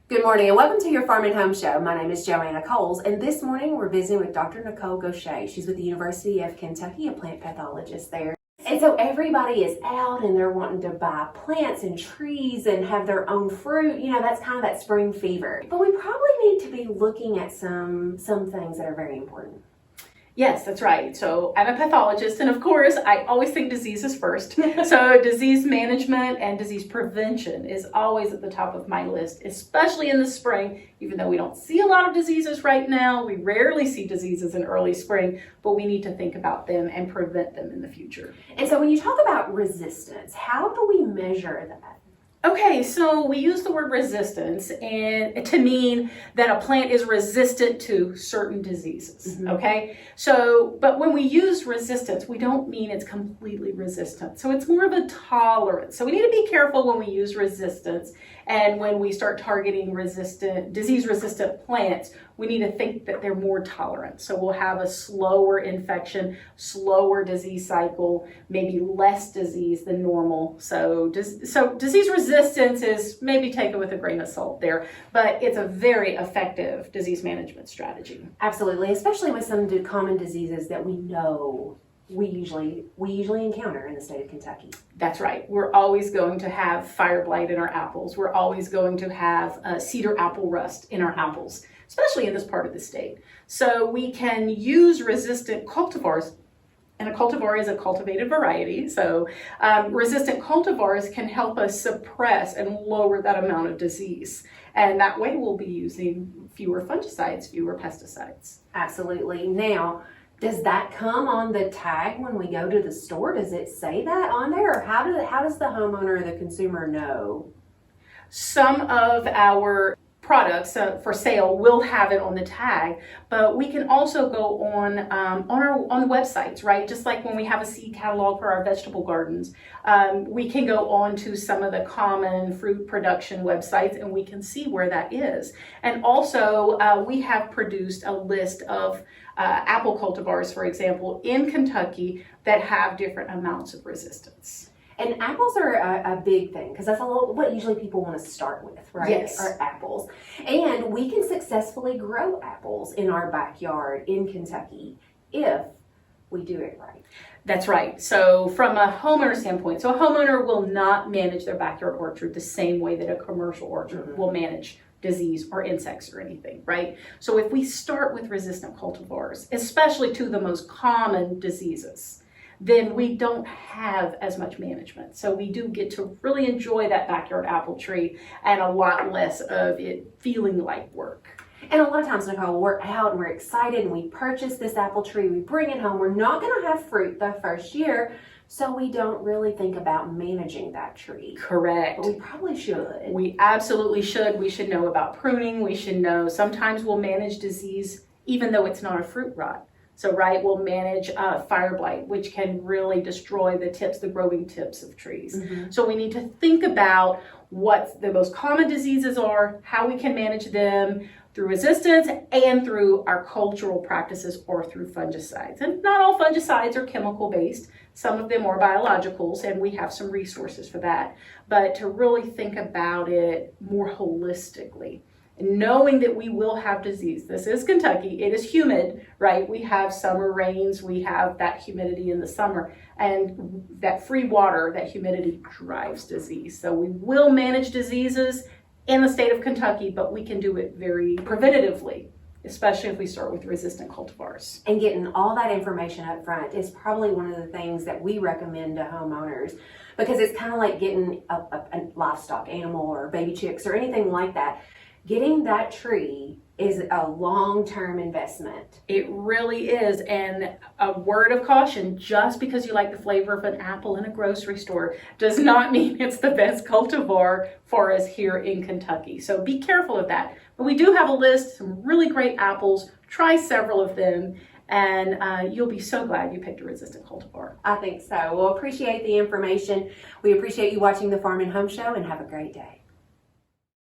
Good morning and welcome to your Farm and Home Show. My name is Joanna Coles, and this morning we're visiting with Dr. Nicole Gauthier. She's with the University of Kentucky, a plant pathologist there. And so everybody is out and they're wanting to buy plants and trees and have their own fruit. You know, that's kind of that spring fever. But we probably need to be looking at some things that are very important. Yes, that's right. So I'm a pathologist, and of course, I always think diseases first. So disease management and disease prevention is always at the top of my list, especially in the spring. Even though we don't see a lot of diseases right now, we rarely see diseases in early spring, but we need to think about them and prevent them in the future. And so when you talk about resistance, how do we measure that? Okay, so we use the word resistance and to mean that a plant is resistant to certain diseases, okay? So, but when we use resistance, we don't mean it's completely resistant. So it's more of a tolerance. So we need to be careful when we use resistance, and when we start targeting disease-resistant plants, we need to think that they're more tolerant. So we'll have a slower infection, slower disease cycle, maybe less disease than normal. So disease resistance is maybe taken with a grain of salt there, but it's a very effective disease management strategy. Absolutely, especially with some common diseases that we know we usually encounter in the state of Kentucky. That's right. We're always going to have fire blight in our apples. We're always going to have cedar apple rust in our apples, especially in this part of the state. So we can use resistant cultivars, and a cultivar is a cultivated variety. So resistant cultivars can help us suppress and lower that amount of disease. And that way we'll be using fewer fungicides, fewer pesticides. Absolutely. Now, does that come on the tag when we go to the store? Does it say that on there? Or how does the homeowner or the consumer know? Some of our products for sale will have it on the tag, but we can also go on the websites, right? Just like when we have a seed catalog for our vegetable gardens, we can go on to some of the common fruit production websites and we can see where that is. And also we have produced a list of apple cultivars, for example, in Kentucky that have different amounts of resistance. And apples are a big thing because that's what usually people want to start with, right? Yes. Are apples. And we can successfully grow apples in our backyard in Kentucky if we do it right. That's right. So from a homeowner standpoint, so a homeowner will not manage their backyard orchard the same way that a commercial orchard will manage disease or insects or anything, right? So if we start with resistant cultivars, especially to the most common diseases, then we don't have as much management. So we do get to really enjoy that backyard apple tree and a lot less of it feeling like work. And a lot of times, Nicole, we're out and we're excited and we purchase this apple tree, we bring it home. We're not going to have fruit the first year, so we don't really think about managing that tree. Correct. But we probably should. We absolutely should. We should know about pruning. We should know sometimes we'll manage disease even though it's not a fruit rot. So, right, we'll manage fire blight, which can really destroy the growing tips of trees. So we need to think about what the most common diseases are, how we can manage them through resistance and through our cultural practices or through fungicides. And not all fungicides are chemical based. Some of them are biologicals, and we have some resources for that. But to really think about it more holistically, knowing that we will have disease. This is Kentucky. It is humid, right? We have summer rains. We have that humidity in the summer. And that free water, that humidity drives disease. So we will manage diseases in the state of Kentucky, but we can do it very preventatively, especially if we start with resistant cultivars. And getting all that information up front is probably one of the things that we recommend to homeowners, because it's kind of like getting a livestock animal or baby chicks or anything like that. Getting that tree is a long-term investment. It really is. And a word of caution, just because you like the flavor of an apple in a grocery store does not mean it's the best cultivar for us here in Kentucky. So be careful of that. But we do have a list, some really great apples. Try several of them, and you'll be so glad you picked a resistant cultivar. I think so. We'll appreciate the information. We appreciate you watching the Farm and Home Show, and have a great day.